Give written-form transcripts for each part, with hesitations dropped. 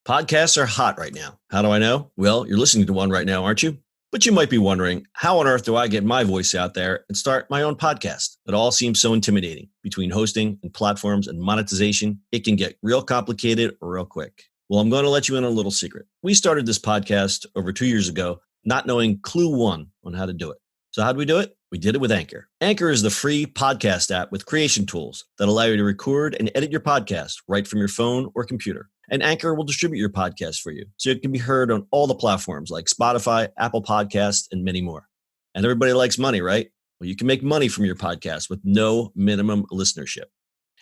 Podcasts are hot right now. How do I know? Well, you're listening to one right now, aren't you? But you might be wondering, how on earth do I get my voice out there and start my own podcast? It all seems so intimidating. Between hosting and platforms and monetization, it can get real complicated real quick. Well, I'm going to let you in on a little secret. We started this podcast over 2 years ago, not knowing clue one on how to do it. So how do we do it? We did it with Anchor. Anchor is the free podcast app with creation tools that allow you to record and edit your podcast right from your phone or computer. And Anchor will distribute your podcast for you, so it can be heard on all the platforms like Spotify, Apple Podcasts, and many more. And everybody likes money, right? Well, you can make money from your podcast with no minimum listenership.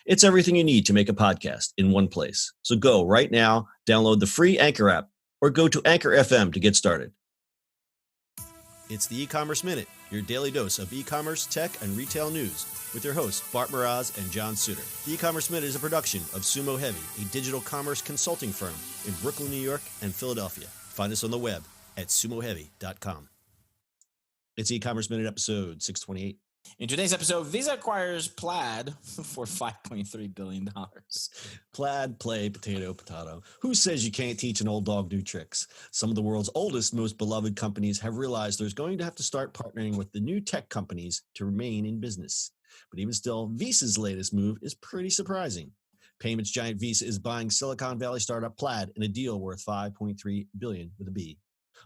It's everything you need to make a podcast in one place. So go right now, download the free Anchor app, or go to Anchor FM to get started. It's the eCommerce Minute, your daily dose of e-commerce, tech, and retail news with your hosts, Bart, Mroz, and John Suder. The eCommerce Minute is a production of SUMO Heavy, a digital commerce consulting firm in Brooklyn, New York, and Philadelphia. Find us on the web at sumoheavy.com. It's eCommerce Minute episode 628. In today's episode, Visa acquires Plaid for $5.3 billion. Plaid, play, potato, potato. Who says you can't teach an old dog new tricks? Some of the world's oldest, most beloved companies have realized there's going to have to start partnering with the new tech companies to remain in business. But even still, Visa's latest move is pretty surprising. Payments giant Visa is buying Silicon Valley startup Plaid in a deal worth $5.3 billion with a B.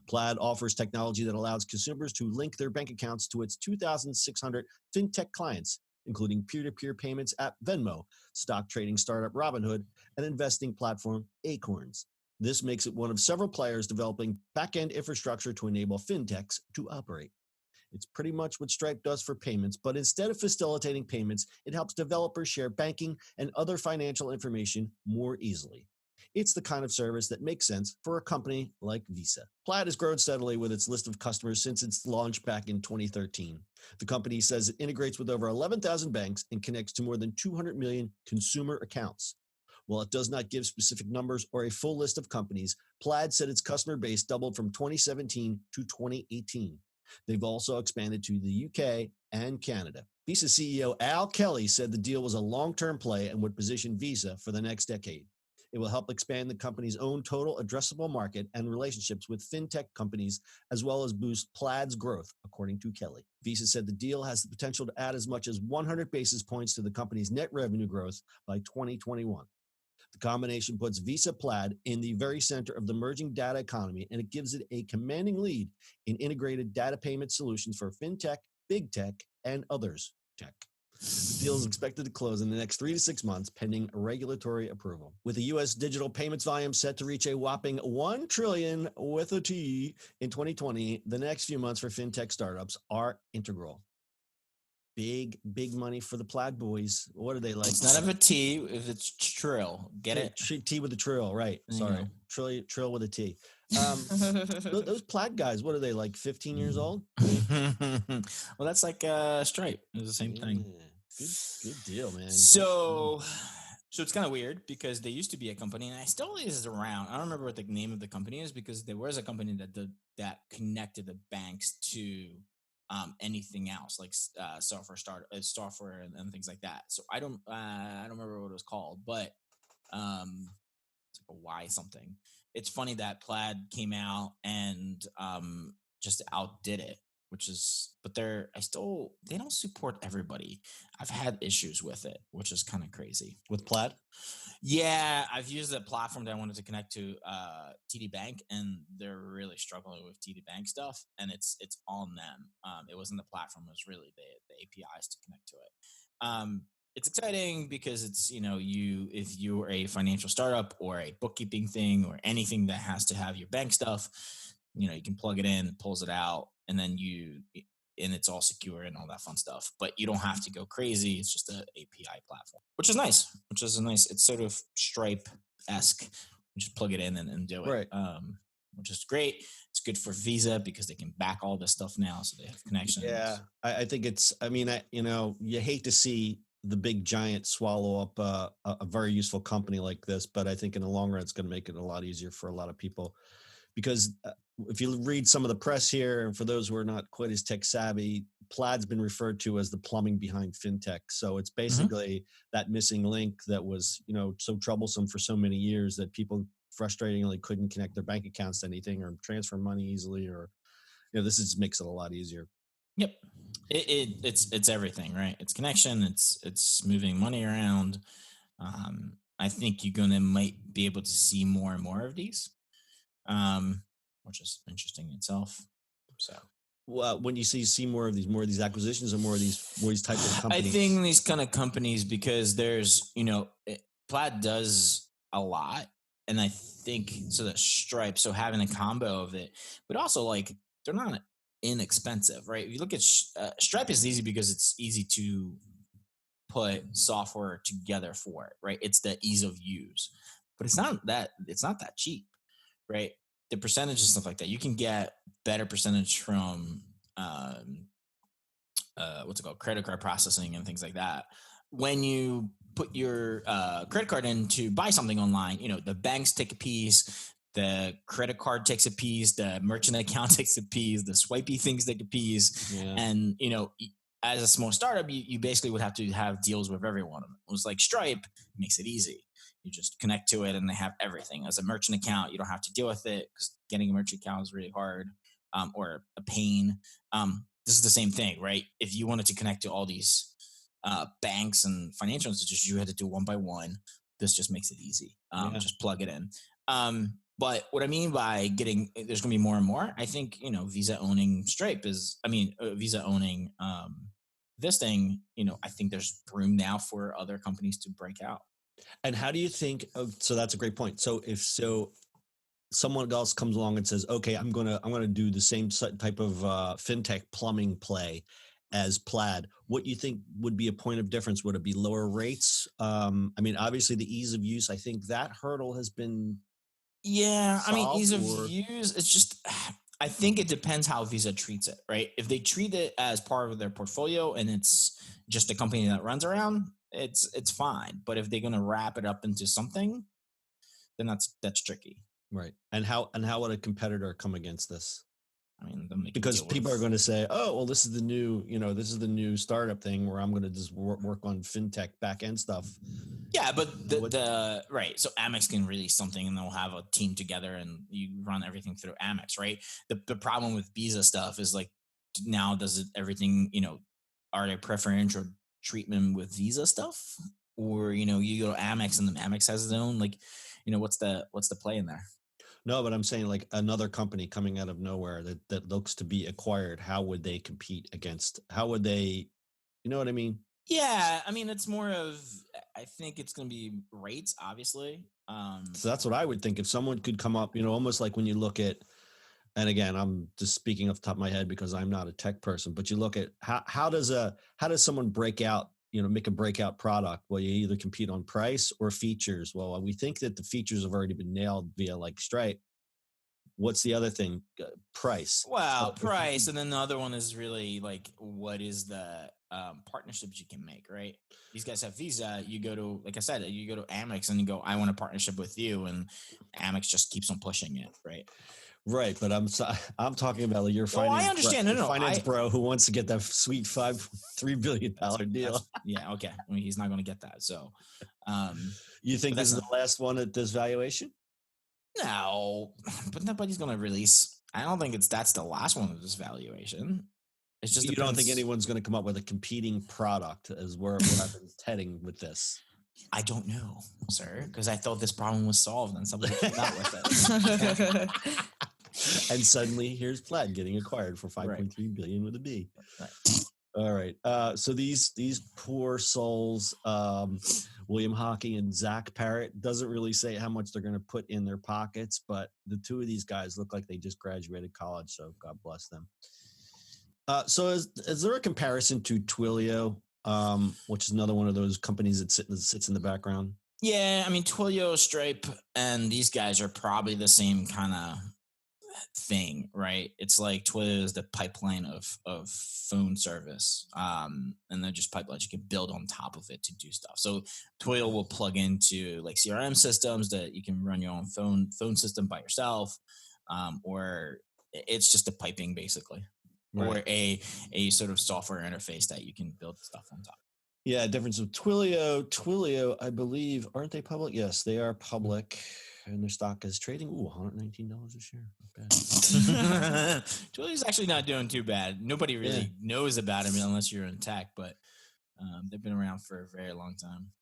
Plaid offers technology that allows consumers to link their bank accounts to its 2,600 fintech clients, including peer-to-peer payments app Venmo, stock trading startup Robinhood, and investing platform Acorns. This makes it one of several players developing back-end infrastructure to enable fintechs to operate. It's pretty much what Stripe does for payments, but instead of facilitating payments, it helps developers share banking and other financial information more easily. It's the kind of service that makes sense for a company like Visa. Plaid has grown steadily with its list of customers since its launch back in 2013. The company says it integrates with over 11,000 banks and connects to more than 200 million consumer accounts. While it does not give specific numbers or a full list of companies, Plaid said its customer base doubled from 2017 to 2018. They've also expanded to the UK and Canada. Visa CEO Al Kelly said the deal was a long-term play and would position Visa for the next decade. It will help expand the company's own total addressable market and relationships with fintech companies, as well as boost Plaid's growth, according to Kelly. Visa said the deal has the potential to add as much as 100 basis points to the company's net revenue growth by 2021. The combination puts Visa Plaid in the very center of the emerging data economy, and it gives it a commanding lead in integrated data payment solutions for fintech, big tech, and others tech. The deal is expected to close in the next 3 to 6 months, pending regulatory approval. With the U.S. digital payments volume set to reach a whopping $1 trillion with a T in 2020, the next few months for fintech startups are integral. Big money for the Plaid boys. What are they like? It's not of a T if it's trill. Get it? T with a trill, right. Sorry. Trill with a T. Those Plaid guys, what are they, like 15 years old? Well, that's like Stripe. It's the same thing. Good deal, man. So it's kind of weird because they used to be a company, and I still is around. I don't remember what the name of the company is because there was a company that connected the banks to anything else like software and things like that. So I don't remember what it was called, but it's like a Y something. It's funny that Plaid came out and just outdid it, but they don't support everybody. I've had issues with it, which is kind of crazy. With Plaid? Yeah, I've used a platform that I wanted to connect to TD Bank, and they're really struggling with TD Bank stuff, and it's on them. It wasn't the platform; it was really the APIs to connect to it. It's exciting because it's, if you're a financial startup or a bookkeeping thing or anything that has to have your bank stuff, you can plug it in, it pulls it out, and then and it's all secure and all that fun stuff. But you don't have to go crazy. It's just an API platform, which is nice. It's sort of Stripe-esque. You just plug it in and do it, right. Which is great. It's good for Visa because they can back all this stuff now, so they have connections. Yeah, I think you hate to see the big giant swallow up a very useful company like this, but I think in the long run, it's going to make it a lot easier for a lot of people because if you read some of the press here, and for those who are not quite as tech savvy, Plaid's been referred to as the plumbing behind fintech. So it's basically that missing link that was, so troublesome for so many years that people frustratingly couldn't connect their bank accounts to anything or transfer money easily, or this just makes it a lot easier. Yep. It's everything, right? It's connection. It's moving money around. I think you're might be able to see more and more of these, which is interesting in itself. So, well, when you see more of these acquisitions or more of these types of companies, I think these kind of companies, because there's Plaid does a lot, and I think so that Stripe, so having a combo of it, but also like they're not inexpensive, right? If you look at Stripe, is easy because it's easy to put software together for it, right? It's the ease of use, but it's not that cheap, right? The percentage and stuff like that, you can get better percentage from what's it called, credit card processing and things like that. When you put your credit card in to buy something online, the banks take a piece, the credit card takes a piece, the merchant account takes a piece, the swipey things take a piece, and as a small startup, you basically would have to have deals with every one of them. It was like Stripe makes it easy. You just connect to it and they have everything. As a merchant account, you don't have to deal with it because getting a merchant account is really hard, or a pain. This is the same thing, right? If you wanted to connect to all these banks and financial institutions, you had to do one by one. This just makes it easy. Just plug it in. But what I mean by there's going to be more and more. I think Visa owning Stripe Visa owning this thing. I think there's room now for other companies to break out. And how do you think? So that's a great point. So if someone else comes along and says, "Okay, I'm gonna do the same type of fintech plumbing play as Plaid," what do you think would be a point of difference? Would it be lower rates? Obviously the ease of use. I think that hurdle has been. Yeah, ease of use. It's just, I think it depends how Visa treats it, right? If they treat it as part of their portfolio and it's just a company that runs around, it's fine. But if they're going to wrap it up into something, then that's tricky. Right. And how would a competitor come against this? Because people are going to say, "Oh, well, this is the new startup thing where I'm going to just work on fintech back end stuff." Yeah, but right. So Amex can release something and they'll have a team together and you run everything through Amex, right? The problem with Visa stuff is like, now does it everything? Are there preferential treatment with Visa stuff, or you go to Amex and then Amex has its own, like, what's the play in there? No, but I'm saying like another company coming out of nowhere that looks to be acquired. How would they compete against? How would they? You know what I mean? Yeah, it's more of, I think it's going to be rates, obviously. So that's what I would think. If someone could come up, almost like when you look at, and again, I'm just speaking off the top of my head because I'm not a tech person, but you look at how does someone break out, make a breakout product? Well, you either compete on price or features. Well, we think that the features have already been nailed via like Stripe. What's the other thing? Price. Well, price, and then the other one is really like, what is the partnerships you can make, right? These guys have Visa. You go to, like I said, you go to Amex and you go, I want a partnership with you, and Amex just keeps on pushing it, right? Right, but I'm talking about like your finance. I understand. Finance bro who wants to get that sweet $3 billion deal. Yeah, okay. He's not going to get that. So, you think this is the last one at this valuation? No, but nobody's going to release. I don't think that's the last one of this valuation. It's just, you don't think anyone's going to come up with a competing product as where I've been heading with this? I don't know, sir, because I thought this problem was solved and somebody came out with it. And suddenly here's Plaid getting acquired for $5.3 billion with a B. Right. All right. So these poor souls, William Hocking and Zach Parrott, doesn't really say how much they're going to put in their pockets, but the two of these guys look like they just graduated college, so God bless them. So is there a comparison to Twilio, which is another one of those companies that sits in the background? Yeah, Twilio, Stripe, and these guys are probably the same kind of thing, right? It's like Twilio is the pipeline of phone service, and they're just pipelines you can build on top of it to do stuff. So Twilio will plug into like CRM systems that you can run your own phone system by yourself, or it's just a piping basically, right, or a sort of software interface that you can build stuff on top. Yeah, difference with Twilio, I believe, aren't they public? Yes, they are public. And their stock is trading, $119 a share. Not bad. Twilio's actually not doing too bad. Nobody really knows about him unless you're in tech, but they've been around for a very long time.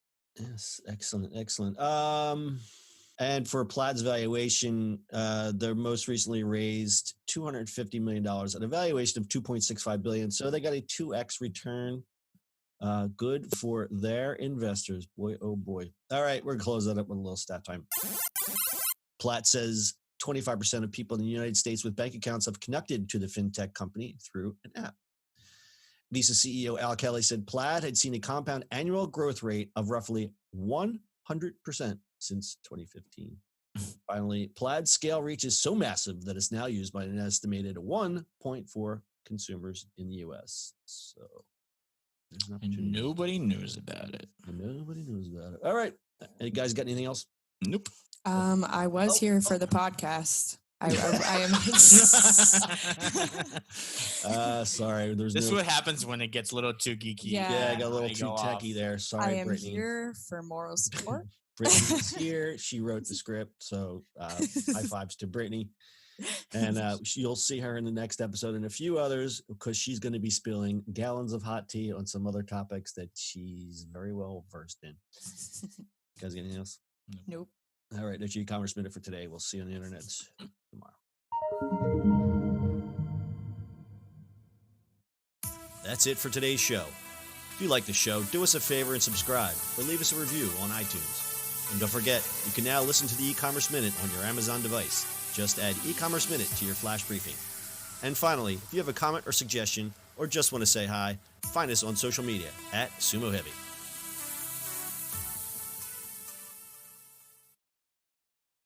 Yes, excellent. And for Plaid's valuation, they're most recently raised $250 million at a valuation of $2.65 billion. So they got a 2x return. Good for their investors. Boy, oh boy. All right, we're going to close that up with a little stat time. Plaid says 25% of people in the United States with bank accounts have connected to the fintech company through an app. Visa CEO Al Kelly said Plaid had seen a compound annual growth rate of roughly 100% since 2015. Finally, Plaid's scale reach is so massive that it's now used by an estimated 1.4 consumers in the U.S. So, and nobody knows about it. All right. You guys got anything else? Nope. I was here for the podcast. I am. Sorry. This is what happens when it gets a little too geeky. Yeah, I got a little too techie there. Sorry, I am Brittany. here for moral support. Brittany's here. She wrote the script. So high fives to Brittany. And you'll see her in the next episode and a few others because she's going to be spilling gallons of hot tea on some other topics that she's very well versed in. You guys got anything else? Nope. All right, that's your e-commerce minute for today. We'll see you on the internet tomorrow. That's it for today's show. If you like the show, do us a favor and subscribe or leave us a review on iTunes. And don't forget, you can now listen to the e-commerce minute on your Amazon device. Just add e-commerce minute to your flash briefing. And finally, if you have a comment or suggestion or just want to say hi, find us on social media at SUMO Heavy.